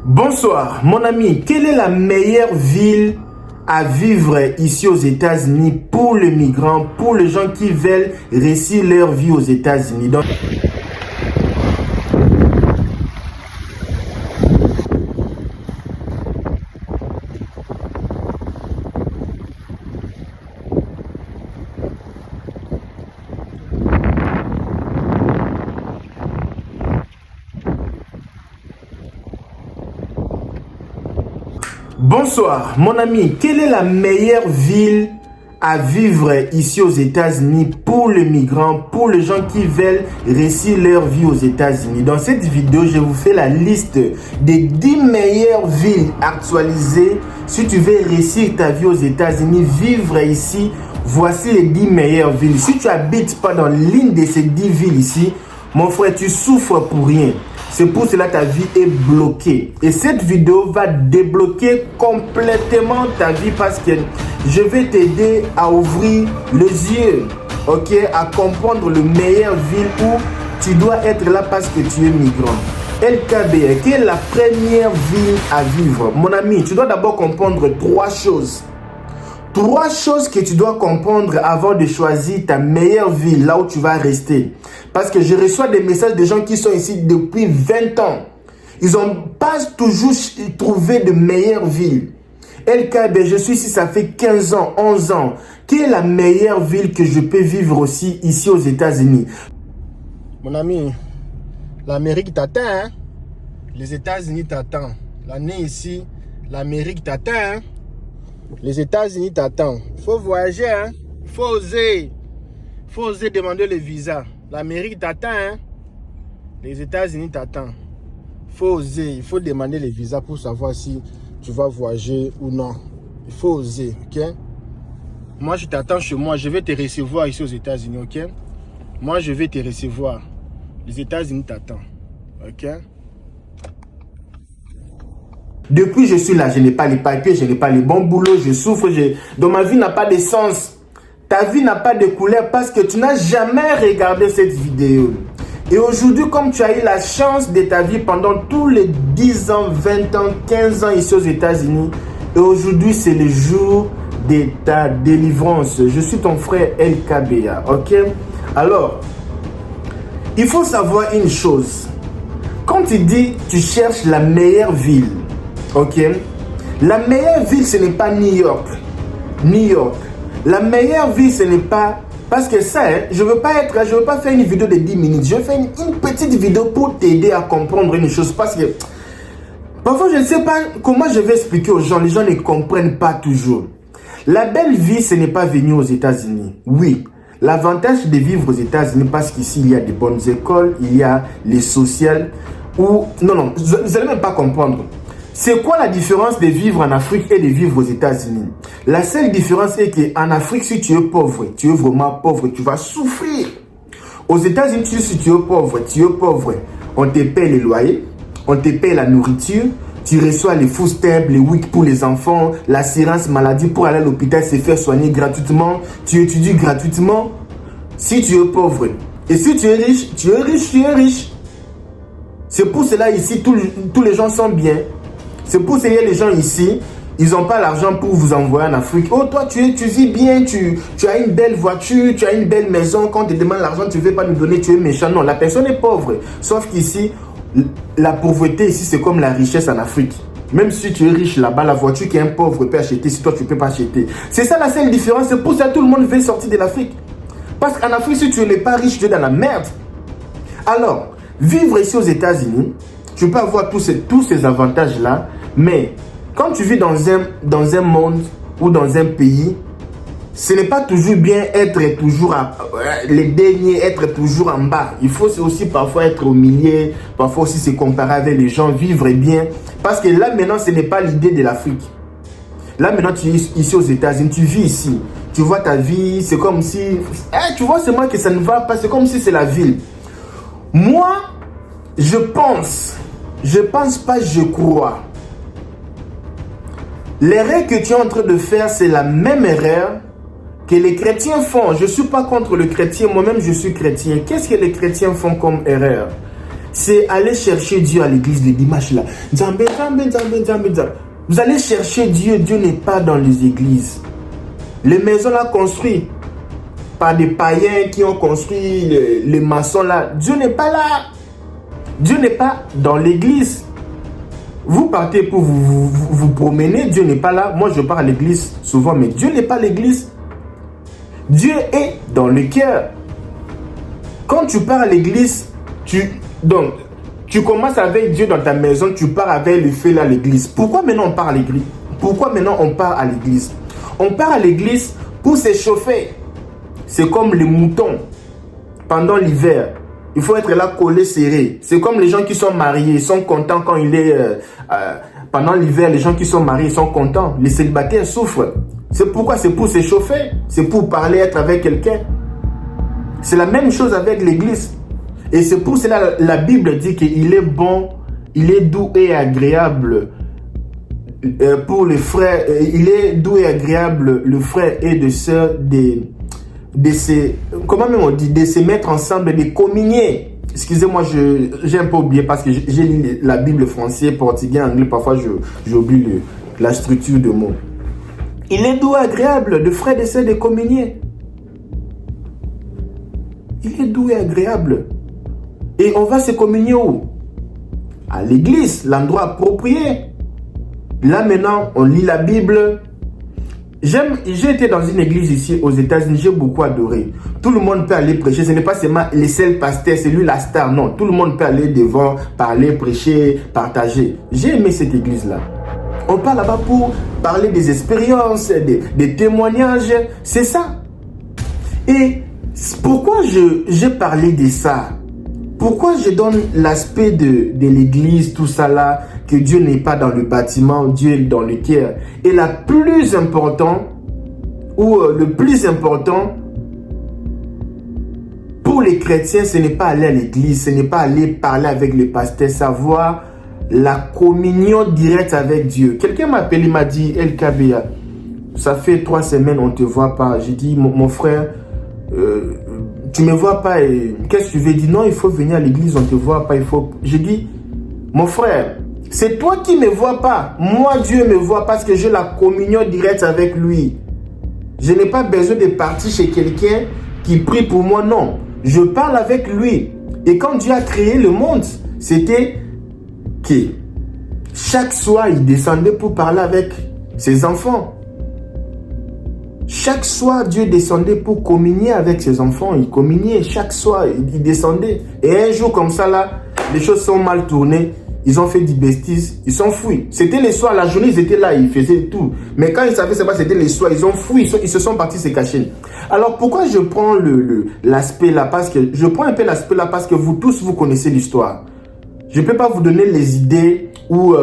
Bonsoir, mon ami. Quelle est la meilleure ville à vivre ici aux États-Unis pour les migrants, pour les gens qui veulent réussir leur vie aux États-Unis? Bonsoir, mon ami. Quelle est la meilleure ville à vivre ici aux États-Unis pour les migrants, pour les gens qui veulent réussir leur vie aux États-Unis? Dans cette vidéo, je vous fais la liste des 10 meilleures villes actualisées. Si tu veux réussir ta vie aux États-Unis, vivre ici, voici les 10 meilleures villes. Si tu habites pas dans l'une de ces 10 villes ici, mon frère, tu souffres pour rien. C'est pour cela que ta vie est bloquée. Et cette vidéo va débloquer complètement ta vie parce que je vais t'aider à ouvrir les yeux, ok, à comprendre le meilleure ville où tu dois être là parce que tu es migrant. LKB, quelle est la première ville à vivre? Mon ami, tu dois d'abord comprendre trois choses. Trois choses que tu dois comprendre avant de choisir ta meilleure ville, là où tu vas rester. Parce que je reçois des messages de gens qui sont ici depuis 20 ans. Ils n'ont pas toujours trouvé de meilleure ville. LKB, je suis ici, ça fait 15 ans, 11 ans. Quelle est la meilleure ville que je peux vivre aussi ici aux États-Unis? Mon ami, l'Amérique t'attend, hein? Les États-Unis t'attendent. L'année ici, l'Amérique t'attend, hein? Les États-Unis t'attendent. Il faut voyager, hein? Il faut oser. Il faut oser demander le visa. L'Amérique t'attend, hein? Les États-Unis t'attendent. Il faut oser. Il faut demander le visa pour savoir si tu vas voyager ou non. Il faut oser, ok? Moi, je t'attends chez moi. Je vais te recevoir ici aux États-Unis, ok? Moi, je vais te recevoir. Les États-Unis t'attendent, ok? Depuis je suis là, je n'ai pas les papiers, je n'ai pas les bons boulots, je souffre, dans ma vie n'a pas de sens. Ta vie n'a pas de couleur parce que tu n'as jamais regardé cette vidéo. Et aujourd'hui, comme tu as eu la chance de ta vie pendant tous les 10 ans, 20 ans, 15 ans ici aux États-Unis, et aujourd'hui c'est le jour de ta délivrance. Je suis ton frère LKBA, ok? Alors, il faut savoir une chose. Quand tu dis tu cherches la meilleure ville, ok, la meilleure ville, ce n'est pas New York. New York. La meilleure ville, ce n'est pas... Parce que ça, hein, je ne veux pas faire une vidéo de 10 minutes. Je vais faire une petite vidéo pour t'aider à comprendre une chose. Parce que parfois, je ne sais pas comment je vais expliquer aux gens. Les gens ne comprennent pas toujours. La belle vie, ce n'est pas venir aux États-Unis. Oui, l'avantage de vivre aux États-Unis, parce qu'ici, il y a de bonnes écoles, il y a les sociales. Ou... Non, vous n'allez même pas comprendre. C'est quoi la différence de vivre en Afrique et de vivre aux États-Unis? La seule différence est qu'en Afrique, si tu es pauvre, tu es vraiment pauvre, tu vas souffrir. Aux États-Unis, si tu es pauvre, on te paie les loyers, on te paie la nourriture, tu reçois les food stamps, les WIC pour les enfants, l'assurance maladie pour aller à l'hôpital, se faire soigner gratuitement, tu étudies gratuitement. Si tu es pauvre, et si tu es riche, tu es riche. C'est pour cela ici, tous les gens sont bien. C'est pour ça que les gens ici, ils n'ont pas l'argent pour vous envoyer en Afrique. Oh, toi, tu vis bien, tu as une belle voiture, tu as une belle maison. Quand on te demande l'argent, tu ne veux pas nous donner, tu es méchant. Non, la personne est pauvre. Sauf qu'ici, la pauvreté ici, c'est comme la richesse en Afrique. Même si tu es riche là-bas, la voiture qu'un pauvre peut acheter, si toi, tu ne peux pas acheter. C'est ça la seule différence. C'est pour ça que tout le monde veut sortir de l'Afrique. Parce qu'en Afrique, si tu n'es pas riche, tu es dans la merde. Alors, vivre ici aux États-Unis, tu peux avoir tous ces avantages-là, mais quand tu vis dans un monde ou dans un pays, ce n'est pas toujours bien être toujours les derniers, être toujours en bas. Il faut aussi parfois être au milieu, parfois aussi se comparer avec les gens, vivre bien. Parce que là maintenant, ce n'est pas l'idée de l'Afrique. Là maintenant, tu es ici aux États-Unis, tu vis ici. Tu vois ta vie, c'est comme si... tu vois seulement que ça ne va pas, c'est comme si c'est la ville. Moi, je pense pas, je crois. L'erreur que tu es en train de faire, c'est la même erreur que les chrétiens font. Je ne suis pas contre le chrétien, moi-même je suis chrétien. Qu'est-ce que les chrétiens font comme erreur? c'est aller chercher Dieu à l'église les dimanches là. Nzambe, Nzambe, Nzambe, Nzambe, Nzambe. Vous allez chercher Dieu, Dieu n'est pas dans les églises. Les maisons là construites par des païens qui ont construit les maçons là, Dieu n'est pas là. Dieu n'est pas dans l'église. Vous partez pour vous promener, Dieu n'est pas là. Moi je pars à l'église souvent, mais Dieu n'est pas à l'église. Dieu est dans le cœur. Quand tu pars à l'église, tu commences avec Dieu dans ta maison, tu pars avec le feu là à l'église. Pourquoi maintenant on part à l'église? Pourquoi maintenant on part à l'église? On part à l'église pour s'échauffer. C'est comme les moutons pendant l'hiver. Il faut être là collé serré. C'est comme les gens qui sont mariés, ils sont contents quand il est... pendant l'hiver, les gens qui sont mariés sont contents. Les célibataires souffrent. C'est pourquoi? C'est pour s'échauffer. C'est pour parler, être avec quelqu'un. C'est la même chose avec l'église. Et c'est pour cela la Bible dit qu'il est bon, il est doux et agréable pour les frères. Il est doux et agréable, le frère et de sœur de se mettre ensemble, de communier. Excusez-moi, j'ai un peu oublié parce que j'ai lu la Bible français, portugais, anglais. Parfois, j'oublie la structure de mots. Il est doux et agréable, de frère et de sœur de communier. Il est doux et agréable. Et on va se communier où? À l'église, l'endroit approprié. Là maintenant, on lit la Bible. J'ai été dans une église ici aux États-Unis, j'ai beaucoup adoré. Tout le monde peut aller prêcher, ce n'est pas seulement les seuls pasteurs, c'est lui la star, non. Tout le monde peut aller devant, parler, prêcher, partager. J'ai aimé cette église-là. On part là-bas pour parler des expériences, des témoignages, c'est ça. Et pourquoi j'ai parlé de ça? Pourquoi je donne l'aspect de l'église, tout ça là, que Dieu n'est pas dans le bâtiment, Dieu est dans le cœur. Et le plus important pour les chrétiens, ce n'est pas aller à l'église, ce n'est pas aller parler avec les pasteurs, savoir la communion directe avec Dieu. Quelqu'un m'a appelé, il m'a dit, LKBA, ça fait 3 semaines, on ne te voit pas. J'ai dit, mon frère, tu ne me vois pas, qu'est-ce que tu veux? Il dit, non, il faut venir à l'église, on ne te voit pas. J'ai dit, mon frère, c'est toi qui ne me vois pas. Moi, Dieu me voit parce que j'ai la communion directe avec lui. Je n'ai pas besoin de partir chez quelqu'un qui prie pour moi, non. Je parle avec lui. Et quand Dieu a créé le monde, c'était que chaque soir, il descendait pour parler avec ses enfants. Chaque soir, Dieu descendait pour communier avec ses enfants. Il communiait chaque soir, il descendait. Et un jour comme ça, là, les choses sont mal tournées. Ils ont fait des bêtises, ils sont fouillés. C'était les soirs, la journée, ils étaient là, ils faisaient tout. Mais quand ils savaient c'est pas, c'était les soirs, ils ont fouillé, ils se sont partis se cacher. Alors pourquoi je prends l'aspect là? Parce que je prends un peu l'aspect là parce que vous tous, vous connaissez l'histoire. Je ne peux pas vous donner les idées ou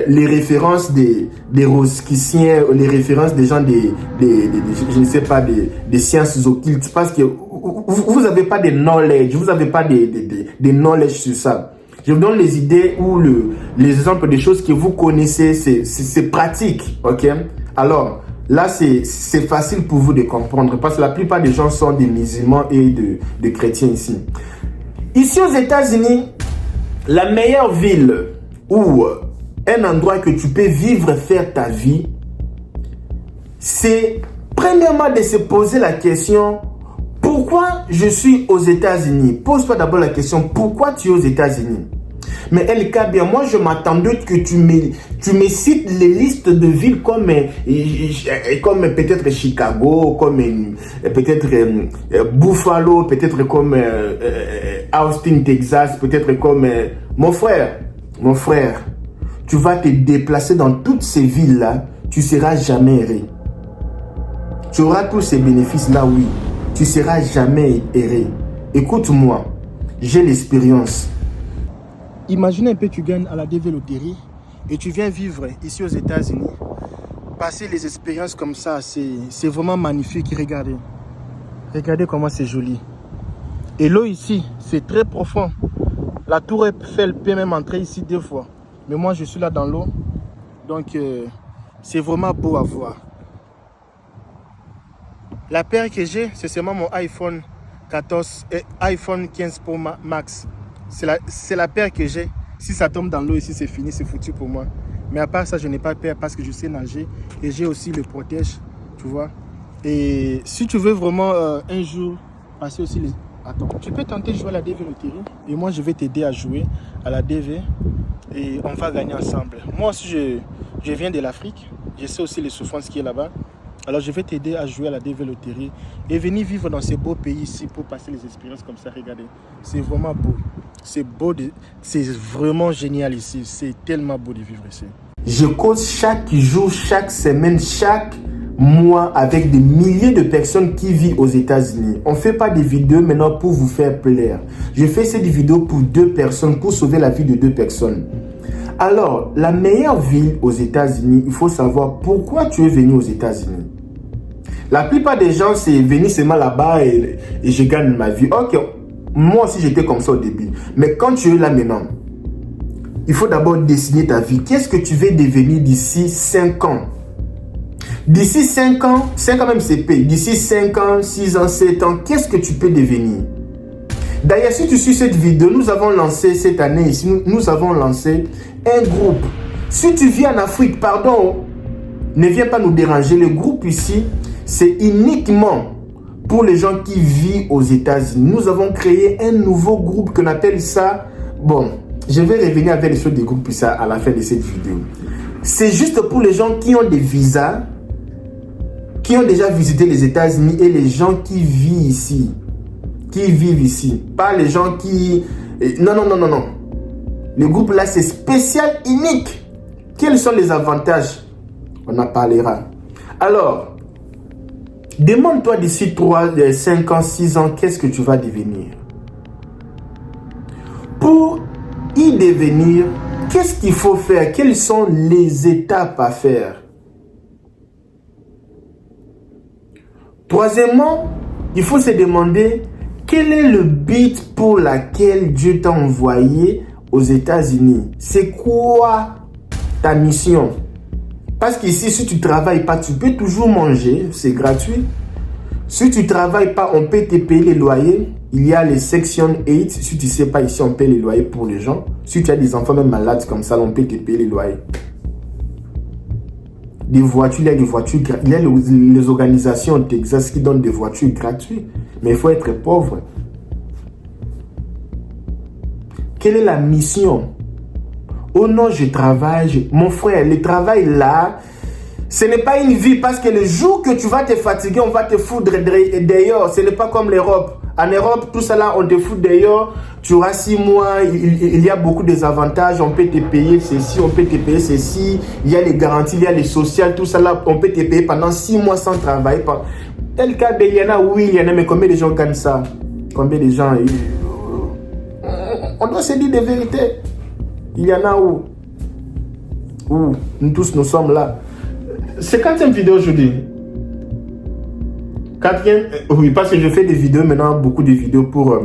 les références des rosicruciens, les références des gens je ne sais pas, des sciences occultes, parce que vous n'avez pas de knowledge, vous n'avez pas de knowledge sur ça. Je vous donne les idées ou les exemples des choses que vous connaissez, c'est pratique, ok? Alors, là, c'est facile pour vous de comprendre, parce que la plupart des gens sont des musulmans et de chrétiens ici. Ici aux États-Unis, la meilleure ville ou un endroit que tu peux vivre, faire ta vie, c'est premièrement de se poser la question, pourquoi je suis aux États-Unis? Pose-toi d'abord la question, pourquoi tu es aux États-Unis? Mais LK, bien, moi, je m'attendais que tu me cites les listes de villes comme peut-être Chicago, comme peut-être Buffalo, peut-être comme Austin, Texas, peut-être comme... Mon frère, tu vas te déplacer dans toutes ces villes-là, tu ne seras jamais erré. Tu auras tous ces bénéfices-là, oui. Tu ne seras jamais erré. Écoute-moi, j'ai l'expérience. Imagine un peu, tu gagnes à la DV Loterie et tu viens vivre ici aux États-Unis. Passer les expériences comme ça, c'est vraiment magnifique. Regardez. Regardez comment c'est joli. Et l'eau ici, c'est très profond. La tour Eiffel peut même entrer ici 2 fois. Mais moi, je suis là dans l'eau. Donc, c'est vraiment beau à voir. La paire que j'ai, c'est seulement mon iPhone 14 et iPhone 15 Pro Max. C'est la peur que j'ai. Si ça tombe dans l'eau ici, c'est fini, c'est foutu pour moi. Mais à part ça, je n'ai pas peur parce que je sais nager et j'ai aussi le protège, tu vois. Et si tu veux vraiment un jour passer aussi les... Attends, tu peux tenter de jouer à la DV Loterie et moi je vais t'aider à jouer à la DV et on va gagner ensemble. Moi aussi je viens de l'Afrique, je sais aussi les souffrances qui est là-bas. Alors je vais t'aider à jouer à la DV Loterie et venir vivre dans ces beaux pays ici pour passer les expériences comme ça. Regardez, c'est vraiment beau. C'est beau, c'est vraiment génial ici. C'est tellement beau de vivre ici. Je cause chaque jour, chaque semaine, chaque mois avec des milliers de personnes qui vivent aux États-Unis. On ne fait pas des vidéos maintenant pour vous faire plaire. Je fais cette vidéo pour 2 personnes, pour sauver la vie de 2 personnes. Alors, la meilleure ville aux États-Unis, il faut savoir pourquoi tu es venu aux États-Unis. La plupart des gens, c'est venir seulement là-bas et je gagne ma vie. Ok, moi aussi j'étais comme ça au début. Mais quand tu es là maintenant, il faut d'abord dessiner ta vie. Qu'est-ce que tu veux devenir d'ici 5 ans? D'ici 5 ans, 5 ans même c'est payé. D'ici 5 ans, 6 ans, 7 ans, qu'est-ce que tu peux devenir? D'ailleurs, si tu suis cette vidéo, nous avons lancé cette année ici, nous avons lancé un groupe. Si tu vis en Afrique, pardon, ne viens pas nous déranger. Le groupe ici, c'est uniquement pour les gens qui vivent aux États-Unis. Nous avons créé un nouveau groupe qu'on appelle ça... Bon, je vais revenir avec les choses des groupes ça à la fin de cette vidéo. C'est juste pour les gens qui ont des visas, qui ont déjà visité les États-Unis et les gens qui vivent ici. Qui vivent ici. Pas les gens qui... Non. Le groupe là, c'est spécial, unique. Quels sont les avantages? On en parlera. Alors, demande-toi d'ici 3, 5 ans, 6 ans, qu'est-ce que tu vas devenir? Pour y devenir, qu'est-ce qu'il faut faire? Quelles sont les étapes à faire? Troisièmement, il faut se demander quel est le but pour lequel Dieu t'a envoyé aux États-Unis. C'est quoi ta mission? Parce qu'ici, si tu ne travailles pas, tu peux toujours manger, c'est gratuit. Si tu ne travailles pas, on peut te payer les loyers. Il y a les Section 8. Si tu ne sais pas, ici, on paye les loyers pour les gens. Si tu as des enfants même malades comme ça, on peut te payer les loyers. Des voitures, il y a des voitures, il y a les organisations au Texas qui donnent des voitures gratuites. Mais il faut être pauvre. Quelle est la mission? Oh non, je travaille. Mon frère, le travail là, ce n'est pas une vie parce que le jour que tu vas te fatiguer, on va te foutre d'ailleurs. Ce n'est pas comme l'Europe. En Europe, tout ça là, on te fout d'ailleurs. Tu auras 6 mois, il y a beaucoup d'avantages. On peut te payer ceci, on peut te payer ceci. Il y a les garanties, il y a les sociales, tout ça là, on peut te payer pendant 6 mois sans travail. Tel cas, il y en a, oui, il y en a, mais combien de gens gagnent ça? Combien de gens? On doit se dire des vérités. Il y en a où nous tous nous sommes là. C'est 4e vidéo aujourd'hui. 4e, oui, parce que je fais des vidéos maintenant, beaucoup de vidéos pour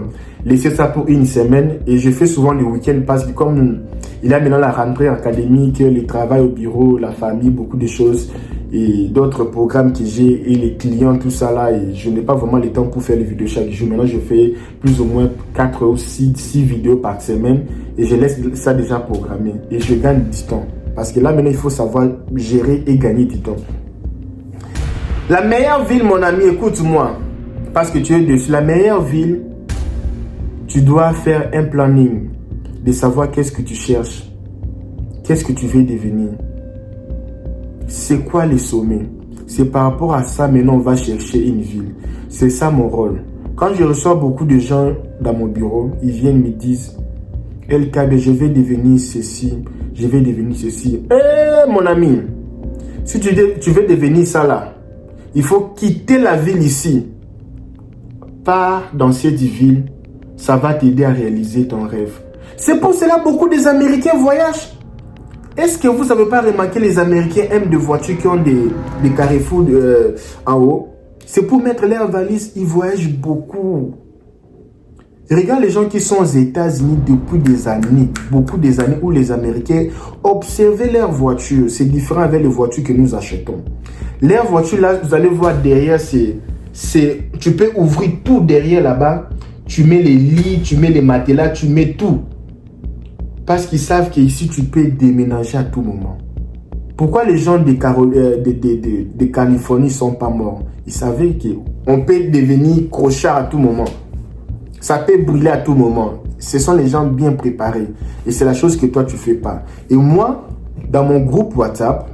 laisser ça pour une semaine. Et je fais souvent le week-end parce que comme il y a maintenant la rentrée académique, le travail au bureau, la famille, beaucoup de choses et d'autres programmes que j'ai et les clients, tout ça là. Et je n'ai pas vraiment le temps pour faire les vidéos chaque jour. Maintenant, je fais plus ou moins 4 ou 6 vidéos par semaine et je laisse ça déjà programmé. Et je gagne du temps. Parce que là, maintenant, il faut savoir gérer et gagner du temps. La meilleure ville, mon ami, écoute-moi. Parce que tu es dessus. La meilleure ville, tu dois faire un planning. De savoir qu'est-ce que tu cherches. Qu'est-ce que tu veux devenir. C'est quoi les sommets? C'est par rapport à ça, maintenant, on va chercher une ville. C'est ça mon rôle. Quand je reçois beaucoup de gens dans mon bureau, ils viennent me dire, LKB, je vais devenir ceci. Je vais devenir ceci. Mon ami, si tu veux devenir ça là, il faut quitter la ville ici. Pars dans cette ville, ça va t'aider à réaliser ton rêve. C'est pour cela que beaucoup des Américains voyagent. Est-ce que vous n'avez pas remarqué les Américains aiment des voitures qui ont des carrefours en haut? C'est pour mettre leurs valises, ils voyagent beaucoup. Regarde les gens qui sont aux États-Unis depuis des années, beaucoup des années où les Américains observaient leurs voitures. C'est différent avec les voitures que nous achetons. Leurs voitures là, vous allez voir derrière, tu peux ouvrir tout derrière là-bas. tu mets les lits, tu mets les matelas, tu mets tout. Parce qu'ils savent qu'ici, tu peux déménager à tout moment. Pourquoi les gens de Californie ne sont pas morts? Ils savaient qu'on peut devenir crochard à tout moment. Ça peut brûler à tout moment. Ce sont les gens bien préparés. Et c'est la chose que toi, tu ne fais pas. Et moi, dans mon groupe WhatsApp,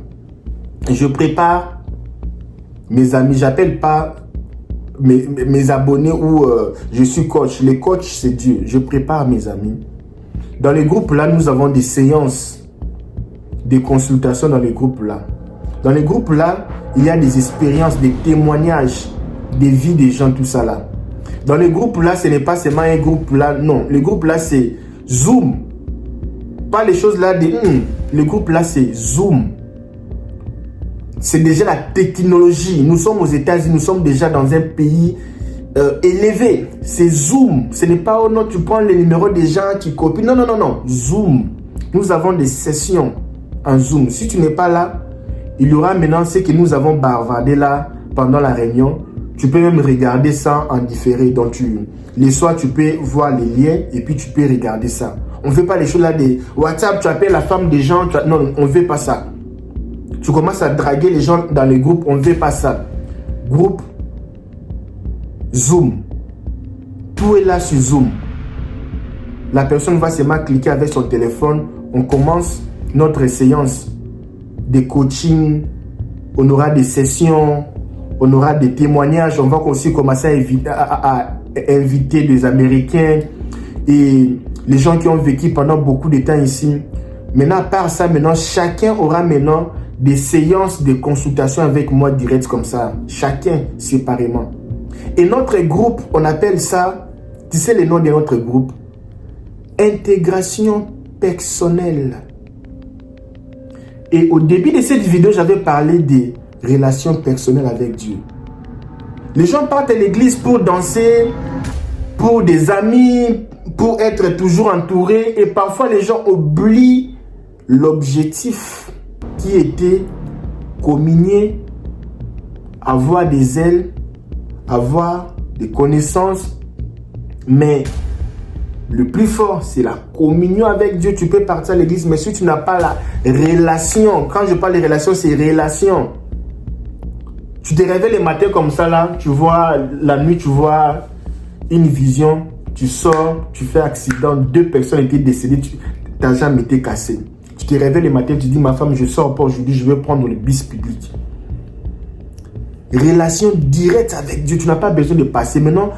je prépare mes amis. Je n'appelle pas mes abonnés où je suis coach. Les coachs, c'est Dieu. Je prépare mes amis. Dans les groupes là, nous avons des séances, des consultations dans les groupes là. Dans les groupes là, il y a des expériences, des témoignages, des vies des gens, tout ça là. Dans les groupes là, ce n'est pas seulement un groupe là, non. Le groupe là, c'est Zoom. Pas les choses là, le groupe là, c'est Zoom. C'est déjà la technologie. Nous sommes aux États-Unis, nous sommes déjà dans un pays élevé. C'est Zoom. Ce n'est pas, oh non, tu prends les numéros des gens qui copient. Non, non, non, non. Zoom. Nous avons des sessions en Zoom. Si tu n'es pas là, il y aura maintenant ce que nous avons bavardé là pendant la réunion. Tu peux même regarder ça en différé. Donc, les soirs, tu peux voir les liens et puis tu peux regarder ça. On ne fait pas les choses là des WhatsApp, tu appelles la femme des gens. Non, on ne fait pas ça. Tu commences à draguer les gens dans les groupes. On ne fait pas ça. Groupe Zoom. Tout est là sur Zoom. La personne va seulement cliquer avec son téléphone. On commence notre séance de coaching. On aura des sessions. On aura des témoignages. On va aussi commencer à inviter des Américains et les gens qui ont vécu pendant beaucoup de temps ici. Maintenant, à part ça, maintenant, chacun aura maintenant des séances de consultation avec moi direct comme ça. Chacun séparément. Et notre groupe, on appelle ça, tu sais le nom de notre groupe? Intégration personnelle. Et au début de cette vidéo, j'avais parlé des relations personnelles avec Dieu. Les gens partent à l'église pour danser, pour des amis, pour être toujours entourés. Et parfois, les gens oublient l'objectif qui était communier, avoir des ailes, avoir des connaissances. Mais le plus fort, c'est la communion avec Dieu. Tu peux partir à l'église, mais si tu n'as pas la relation, quand je parle de relation, c'est relation. Tu te réveilles le matin comme ça, là, tu vois, la nuit, tu vois une vision, tu sors, tu fais accident, 2 personnes étaient décédées, ta jambe était cassée. Tu te réveilles le matin, tu dis, ma femme, je sors pas aujourd'hui, je vais prendre le bus public. Relation directe avec Dieu, tu n'as pas besoin de passer. Maintenant,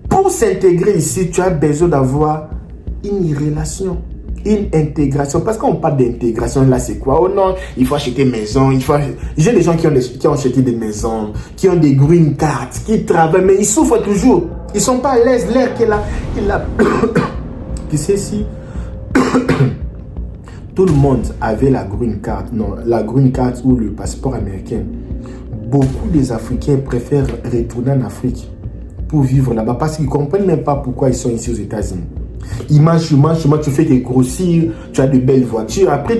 pour s'intégrer ici, tu as besoin d'avoir une relation, une intégration. Parce qu'on parle d'intégration, là, c'est quoi? Oh non, il faut acheter une maison. J'ai des gens qui ont acheté des maisons, qui ont des green cards, qui travaillent, mais ils souffrent toujours. Ils ne sont pas à l'aise. L'air qu'il a. Tu sais, si tout le monde avait la green card, non, la green card ou le passeport américain, beaucoup des Africains préfèrent retourner en Afrique pour vivre là-bas parce qu'ils ne comprennent même pas pourquoi ils sont ici aux États-Unis. Ils mangent, tu fais des grossir, tu as de belles voitures. Après,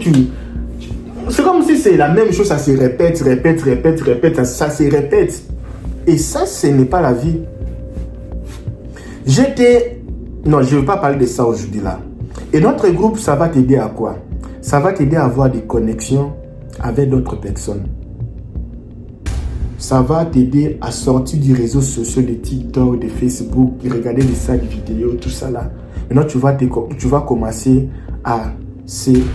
c'est comme si c'est la même chose, ça se répète, ça se répète. Et ça, ce n'est pas la vie. Non, je ne veux pas parler de ça aujourd'hui là. Et notre groupe, ça va t'aider à quoi? Ça va t'aider à avoir des connexions avec d'autres personnes. Ça va t'aider à sortir du réseau social de TikTok, de Facebook, regarder des salles vidéo, tout ça là. Maintenant, tu vas commencer à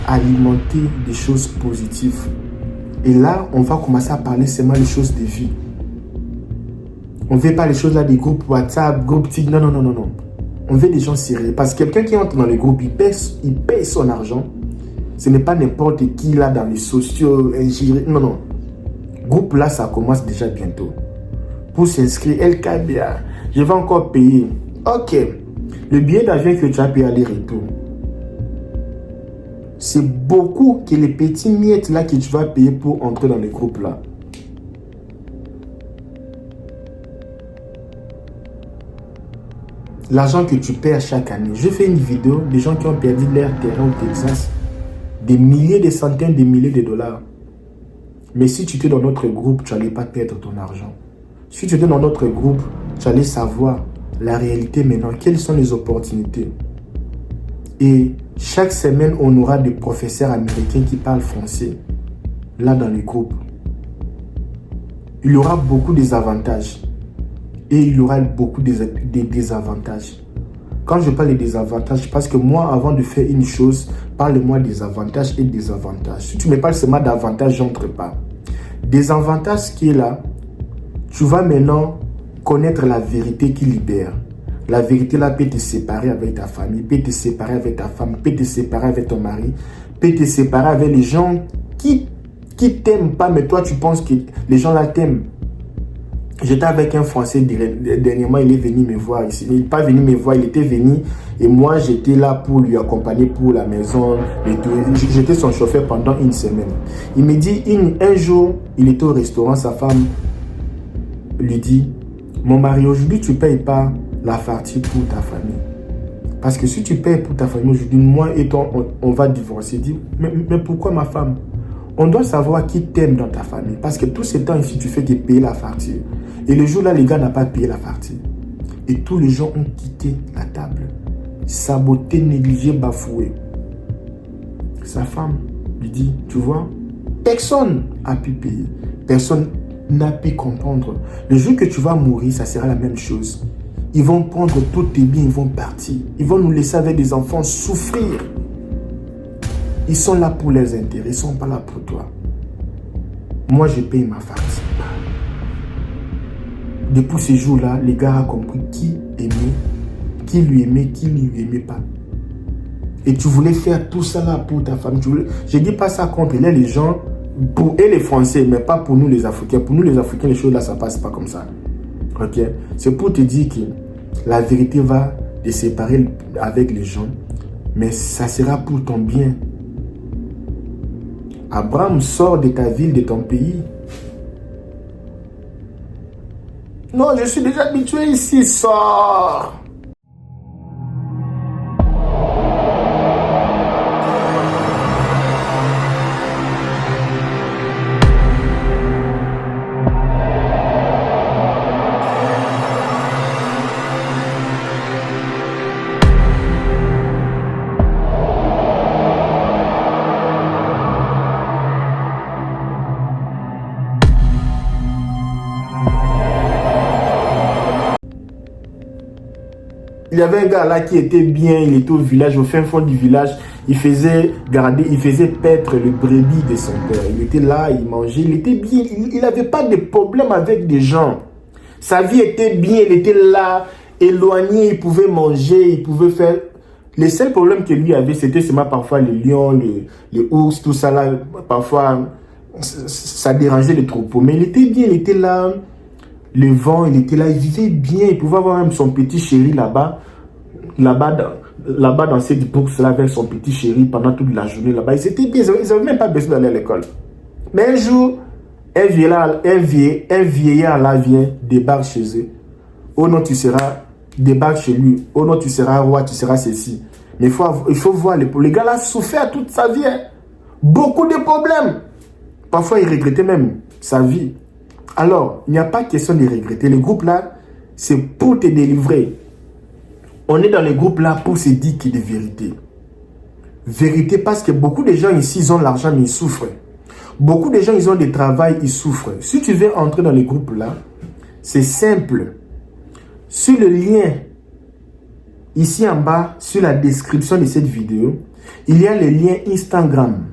alimenter des choses positives. Et là, on va commencer à parler seulement des choses de vie. On ne veut pas les choses là des groupes WhatsApp, groupes TikTok. Non, non, non, non, non. On veut des gens sérieux. Parce que quelqu'un qui entre dans les groupes, il paye son argent. Ce n'est pas n'importe qui là dans les sociaux. Non, non. Groupe là, ça commence déjà bientôt. Pour s'inscrire, LKBA, je vais encore payer. Ok. Le billet d'avion que tu as payé aller-retour, c'est beaucoup que les petits miettes là que tu vas payer pour entrer dans les groupes là. L'argent que tu perds chaque année. Je fais une vidéo des gens qui ont perdu leur terrain au Texas. Des milliers, des centaines de milliers de dollars. Mais si tu étais dans notre groupe, tu n'allais pas perdre ton argent. Si tu étais dans notre groupe, tu allais savoir la réalité maintenant, quelles sont les opportunités. Et chaque semaine, on aura des professeurs américains qui parlent français, là dans les groupes. Il y aura beaucoup des avantages et il y aura beaucoup des désavantages. Quand je parle des désavantages, parce que moi, avant de faire une chose, parle-moi des avantages et des désavantages. Si tu me parles seulement d'avantages, j'entre pas. Des avantages qui est là, tu vas maintenant connaître la vérité qui libère. La vérité là peut te séparer avec ta famille, peut te séparer avec ta femme, peut te séparer avec ton mari, peut te séparer avec les gens qui t'aiment pas, mais toi tu penses que les gens là t'aiment. J'étais avec un Français dernièrement, il est venu me voir ici. Il n'est pas venu me voir, il était venu et moi j'étais là pour lui accompagner pour la maison. J'étais son chauffeur pendant une semaine. Il me dit, un jour, il était au restaurant, sa femme lui dit, mon mari, aujourd'hui tu ne payes pas la facture pour ta famille. Parce que si tu payes pour ta famille aujourd'hui, moi et toi, on va divorcer. Il dit, mais pourquoi ma femme? On doit savoir qui t'aime dans ta famille. Parce que tout ce temps ici, tu fais que payer la facture. Et le jour là, les gars n'ont pas payé la facture. Et tous les gens ont quitté la table. Saboté, négligé, bafoué. Sa femme lui dit, tu vois, personne n'a pu payer. Personne n'a pu comprendre. Le jour que tu vas mourir, ça sera la même chose. Ils vont prendre tous tes biens, ils vont partir. Ils vont nous laisser avec des enfants souffrir. Ils sont là pour leurs intérêts, ils ne sont pas là pour toi. Moi, je paye ma facture. Depuis ces jours-là, les gars ont compris qui aimait, qui lui aimait, qui ne lui aimait pas. Et tu voulais faire tout ça là pour ta femme. Je ne dis pas ça contre les gens, pour eux les Français, mais pas pour nous les Africains. Pour nous les Africains, les choses là, ça ne passe pas comme ça. Ok? C'est pour te dire que la vérité va te séparer avec les gens, mais ça sera pour ton bien. Abraham, sort de ta ville, de ton pays. Non, je suis déjà habitué ici, sors. Il y avait un gars là qui était bien, il était au village, au fin fond du village. Il faisait paître le brebis de son père. Il était là, il mangeait, il était bien. Il n'avait pas de problème avec des gens. Sa vie était bien, il était là, éloigné, il pouvait manger, il pouvait faire... Les seuls problèmes que lui avait, c'était seulement parfois les lions, les ours, tout ça là. Parfois, ça dérangeait les troupeaux. Mais il était bien, il était là. Le vent, il était là, il vivait bien. Il pouvait avoir même son petit chéri là-bas dans cette bourse là avec son petit chéri pendant toute la journée là-bas. Ils étaient bien, ils n'avaient même pas besoin d'aller à l'école. Mais un jour, un vieillard là vient, débarque chez eux. Oh non, tu seras, débarque chez lui. Oh non, tu seras roi, tu seras ceci. Mais il faut voir, les gars là a souffert toute sa vie. Hein. Beaucoup de problèmes. Parfois, il regrettait même sa vie. Alors, il n'y a pas question de regretter. Le groupe là, c'est pour te délivrer. On est dans les groupes là pour se dire qu'il y a des vérités. Vérité parce que beaucoup de gens ici, ils ont l'argent mais ils souffrent. Beaucoup de gens, ils ont des travails, ils souffrent. Si tu veux entrer dans les groupes là, c'est simple. Sur le lien, ici en bas, sur la description de cette vidéo, il y a le lien Instagram.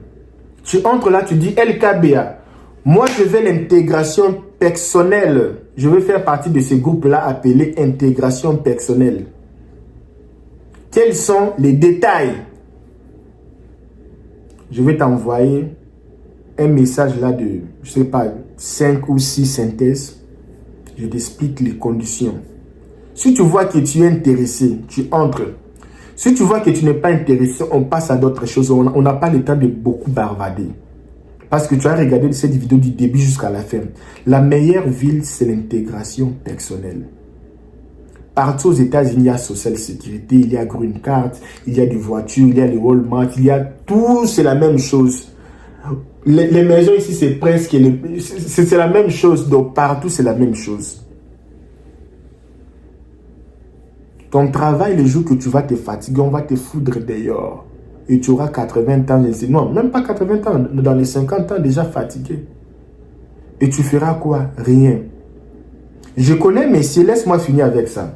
Tu entres là, tu dis LKBA. Moi, je veux l'intégration personnelle. Je veux faire partie de ce groupe-là appelé intégration personnelle. Quels sont les détails? Je vais t'envoyer un message là de, je ne sais pas, 5 ou 6 synthèses. Je t'explique les conditions. Si tu vois que tu es intéressé, tu entres. Si tu vois que tu n'es pas intéressé, on passe à d'autres choses. On n'a pas le temps de beaucoup barbader. Parce que tu as regardé cette vidéo du début jusqu'à la fin. La meilleure ville, c'est l'intégration personnelle. Partout aux États-Unis, il y a Social Security, il y a Green Card, il y a des voitures, il y a les Walmart, il y a tout, c'est la même chose. Les maisons ici, c'est presque, c'est la même chose. Donc partout, c'est la même chose. Ton travail, le jour que tu vas te fatiguer, on va te foudre dehors. Et tu auras 80 ans, non, même pas 80 ans, dans les 50 ans déjà fatigué. Et tu feras quoi? Rien. Je connais Messi, laisse-moi finir avec ça.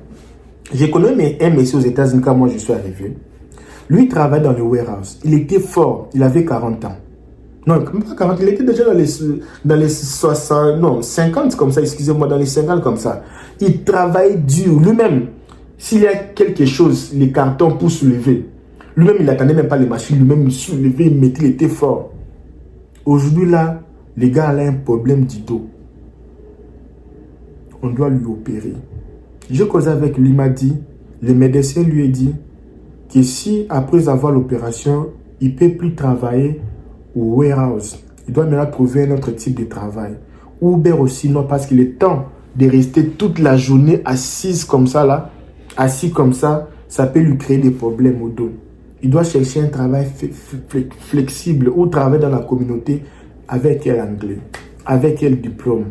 Je connais un Messi aux États-Unis quand moi je suis arrivé. Lui, il travaillait dans le warehouse. Il était fort, il avait 40 ans. Non, même pas 40, il était déjà dans les 60, non, 50 comme ça, excusez-moi, dans les 50 comme ça. Il travaille dur, lui-même. S'il y a quelque chose, les cartons pour soulever, lui-même, il n'attendait même pas les machines, lui-même, il soulevait, il mettait, il était fort. Aujourd'hui, là, les gars, il a un problème du dos. On doit lui opérer. Je causais avec lui, il m'a dit, le médecin lui a dit que si, après avoir l'opération, il ne peut plus travailler au warehouse, il doit maintenant trouver un autre type de travail. Uber aussi, non, parce qu'il est temps de rester toute la journée assise comme ça, là, assis comme ça peut lui créer des problèmes au dos. Il doit chercher un travail flexible ou travailler dans la communauté avec quel anglais, avec quel diplôme,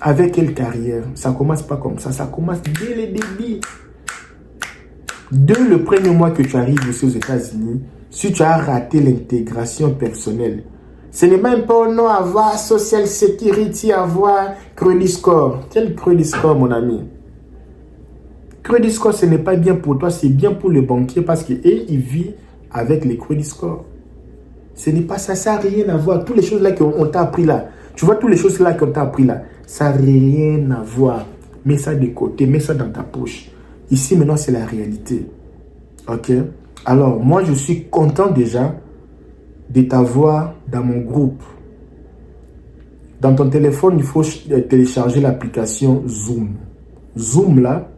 avec quelle carrière. Ça ne commence pas comme ça commence dès le début. Dès le premier mois que tu arrives aussi aux États-Unis, si tu as raté l'intégration personnelle, ce n'est même pas non avoir social security, avoir credit score. Quel credit score, mon ami? Credit score, ce n'est pas bien pour toi, c'est bien pour le banquier parce qu'il vit avec les credit scores. Ce n'est pas ça, ça n'a rien à voir. Toutes les choses là qu'on t'a appris là, tu vois, toutes les choses là qu'on t'a appris là, ça n'a rien à voir. Mets ça de côté, mets ça dans ta poche. Ici, maintenant, c'est la réalité. Ok? Alors, moi, je suis content déjà de t'avoir dans mon groupe. Dans ton téléphone, il faut télécharger l'application Zoom. Zoom, là,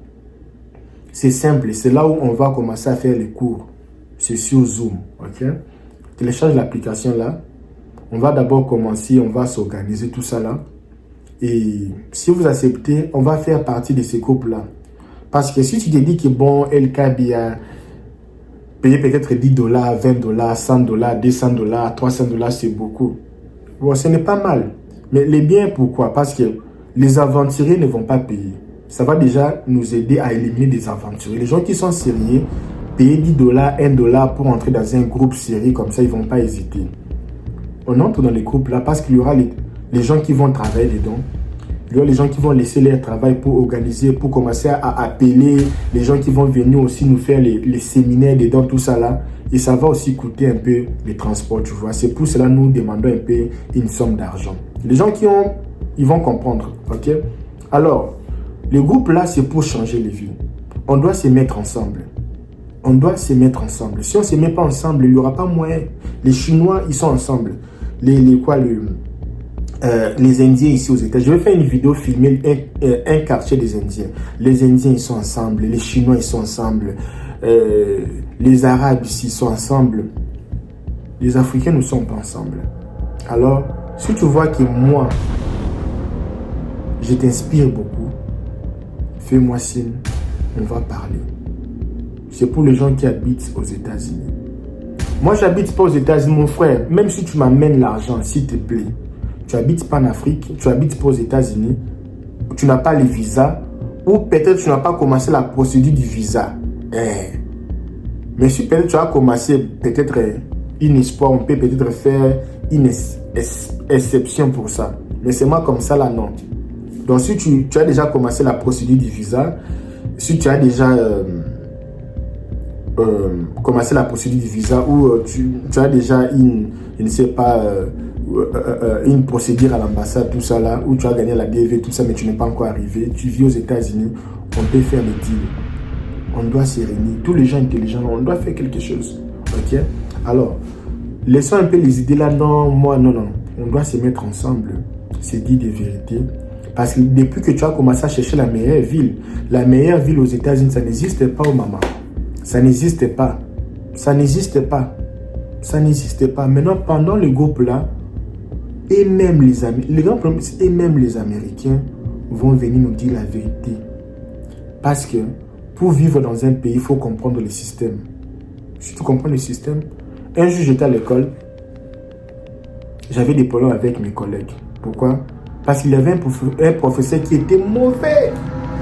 c'est simple. C'est là où on va commencer à faire les cours. C'est sur Zoom. Ok? Télécharge l'application là. On va d'abord commencer, on va s'organiser tout ça là. Et si vous acceptez, on va faire partie de ces groupes-là. Parce que si tu te dis que bon, LKB a payé peut-être $10, $20, $100, $200, $300, c'est beaucoup. Bon, ce n'est pas mal. Mais les biens, pourquoi? Parce que les aventuriers ne vont pas payer. Ça va déjà nous aider à éliminer des aventuriers. Les gens qui sont sérieux, payer $10, $1 pour entrer dans un groupe sérieux comme ça, ils ne vont pas hésiter. On entre dans les groupes là parce qu'il y aura les gens qui vont travailler dedans. Il y aura les gens qui vont laisser leur travail pour organiser, pour commencer à appeler les gens qui vont venir aussi nous faire les séminaires dedans, tout ça là. Et ça va aussi coûter un peu les transports, tu vois. C'est pour cela que nous demandons un peu une somme d'argent. Les gens qui ont, ils vont comprendre, ok? Alors, le groupe là, c'est pour changer les vies. On doit se mettre ensemble. On doit se mettre ensemble. Si on ne se met pas ensemble, il n'y aura pas moyen. Les Chinois, ils sont ensemble. Les Indiens ici aux États-Unis. Je vais faire une vidéo filmer un quartier des Indiens. Les Indiens, ils sont ensemble. Les Chinois, ils sont ensemble. Les Arabes ici sont ensemble. Les Africains ne sont pas ensemble. Alors, si tu vois que moi, je t'inspire beaucoup, fais-moi signe, on va parler. C'est pour les gens qui habitent aux États-Unis. Moi, j'habite pas aux États-Unis, mon frère. Même si tu m'amènes l'argent, s'il te plaît. Tu habites pas en Afrique, tu habites pas aux États-Unis, tu n'as pas les visas, ou peut-être tu n'as pas commencé la procédure du visa. Mais si peut-être tu as commencé peut-être une espoir, on peut peut-être faire une exception pour ça. Mais c'est moi comme ça là, non. Donc si tu as déjà commencé la procédure du visa, si tu as déjà commencé la procédure du visa ou tu as déjà je ne sais pas, une procédure à l'ambassade, tout ça là, où tu as gagné la DV, tout ça, mais tu n'es pas encore arrivé, tu vis aux États-Unis, on peut faire le deal. On doit se réunir. Tous les gens intelligents, on doit faire quelque chose. Ok? Alors, laissons un peu les idées là. Non, moi, non. On doit se mettre ensemble. C'est dit des vérités. Parce que depuis que tu as commencé à chercher la meilleure ville aux États-Unis, ça n'existe pas, oh maman. Ça n'existe pas. Ça n'existe pas. Ça n'existe pas. Maintenant, pendant le groupe là, et même les amis, le grand problème, c'est et même les Américains vont venir nous dire la vérité. Parce que pour vivre dans un pays, il faut comprendre le système. Si tu comprends le système, un jour j'étais à l'école, j'avais des problèmes avec mes collègues. Pourquoi? Parce qu'il y avait un professeur qui était mauvais.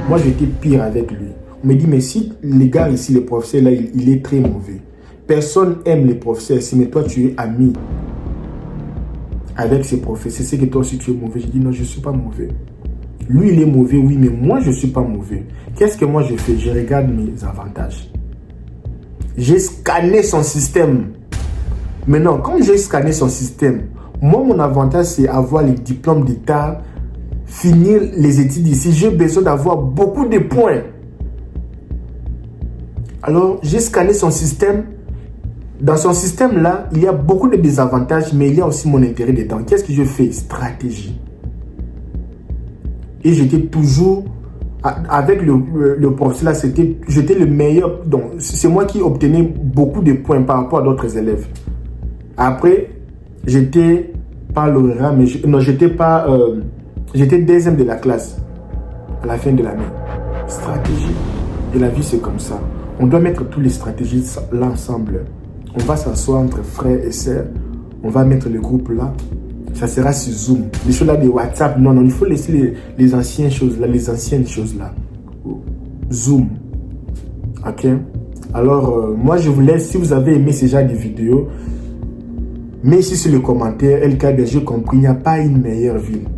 Moi, j'étais pire avec lui. On me dit, mais si les gars ici, les professeurs, là, il est très mauvais. Personne aime les professeurs ici, mais toi, tu es ami avec ces professeurs. C'est que toi aussi, tu es mauvais. Je dis, non, je ne suis pas mauvais. Lui, il est mauvais, oui, mais moi, je ne suis pas mauvais. Qu'est-ce que moi, je fais? Je regarde mes avantages. J'ai scanné son système. Maintenant, comme j'ai scanné son système, moi, mon avantage, c'est avoir les diplômes d'État, finir les études ici. J'ai besoin d'avoir beaucoup de points. Alors, j'ai scanné son système. Dans son système-là, il y a beaucoup de désavantages, mais il y a aussi mon intérêt dedans. Qu'est-ce que je fais? Stratégie. Et j'étais toujours, avec le professeur là, j'étais le meilleur. Donc, c'est moi qui obtenais beaucoup de points par rapport à d'autres élèves. Après, j'étais pas lauréat, mais j'étais deuxième de la classe à la fin de l'année. Stratégie. Et la vie, c'est comme ça. On doit mettre toutes les stratégies là ensemble. On va s'asseoir entre frères et sœurs. On va mettre le groupe là. Ça sera sur Zoom. Les choses là de WhatsApp, non, il faut laisser les anciennes choses là, Zoom. Ok? Alors, moi, je vous laisse. Si vous avez aimé ce genre de vidéo, mais ici sur le commentaire, LKD, j'ai compris, il n'y a pas une meilleure ville.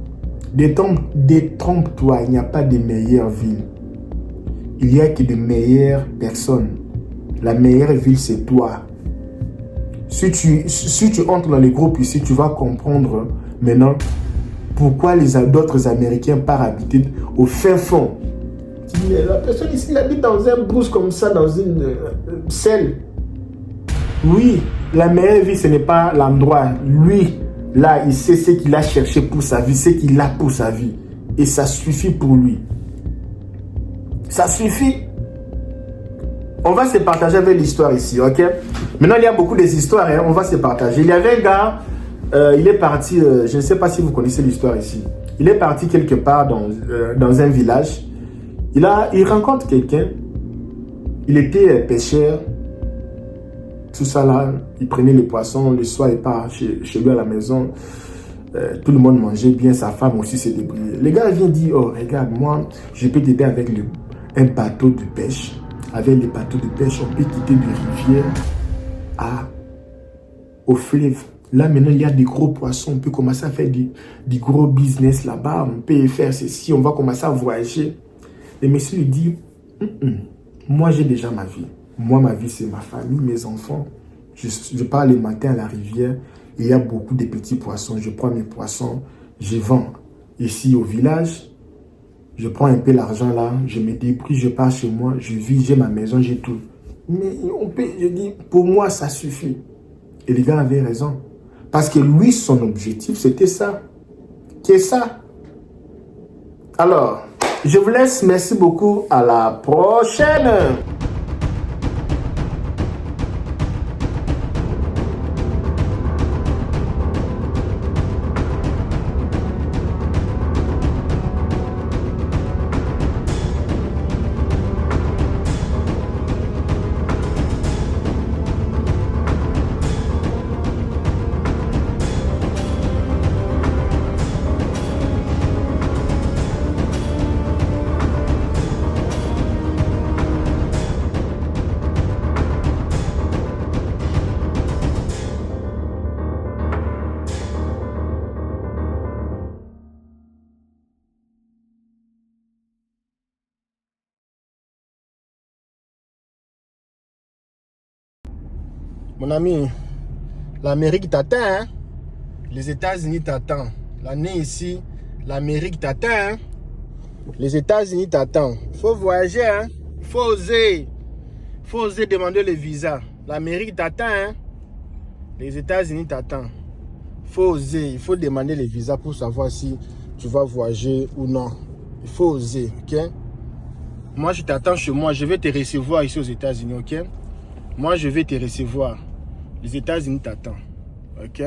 Détrompe-toi, il n'y a pas de meilleure ville. Il n'y a que de meilleures personnes. La meilleure ville, c'est toi. Si tu entres dans les groupes ici, tu vas comprendre maintenant pourquoi d'autres Américains partent habiter au fin fond. La personne ici, il habite dans un brousse comme ça, dans une selle. Oui, la meilleure vie, ce n'est pas l'endroit. Lui, là, il sait ce qu'il a cherché pour sa vie, ce qu'il a pour sa vie. Et ça suffit pour lui. Ça suffit. On va se partager avec l'histoire ici, ok? Maintenant, il y a beaucoup d'histoires, hein, on va se partager. Il y avait un gars, il est parti, je ne sais pas si vous connaissez l'histoire ici. Il est parti quelque part dans un village. Il rencontre quelqu'un. Il était pêcheur. Tout ça là, il prenait les poissons. Le soir, il part chez lui à la maison. Tout le monde mangeait bien. Sa femme aussi s'est débrouillée. Le gars vient dire, oh, regarde, moi, je peux t'aider avec un bateau de pêche. Avec les bateaux de pêche, on peut quitter des rivières au fleuve. Là, maintenant, il y a des gros poissons. On peut commencer à faire du gros business là-bas. On peut faire ceci. On va commencer à voyager. Le monsieur lui dit, moi, j'ai déjà ma vie. Moi, ma vie, c'est ma famille, mes enfants. Je pars le matin à la rivière. Il y a beaucoup de petits poissons. Je prends mes poissons. Je vends ici au village. Je prends un peu l'argent là, je me débrouille, je pars chez moi, je vis, j'ai ma maison, j'ai tout. Mais je dis, pour moi, ça suffit. Et les gars avaient raison. Parce que lui, son objectif, c'était ça. Qu'est ça? Alors, je vous laisse. Merci beaucoup. À la prochaine. Mon ami, l'Amérique t'attend, hein? Les États-Unis t'attendent. L'année ici, l'Amérique t'attend, hein? Les États-Unis t'attendent. Il faut voyager, hein? Il faut oser. Il faut oser demander le visa. L'Amérique t'attend, hein? Les États-Unis t'attendent. Il faut oser. Il faut demander le visa pour savoir si tu vas voyager ou non. Il faut oser, ok? Moi, je t'attends chez moi. Je vais te recevoir ici aux États-Unis, ok? Moi, je vais te recevoir. Les États-Unis t'attendent. OK?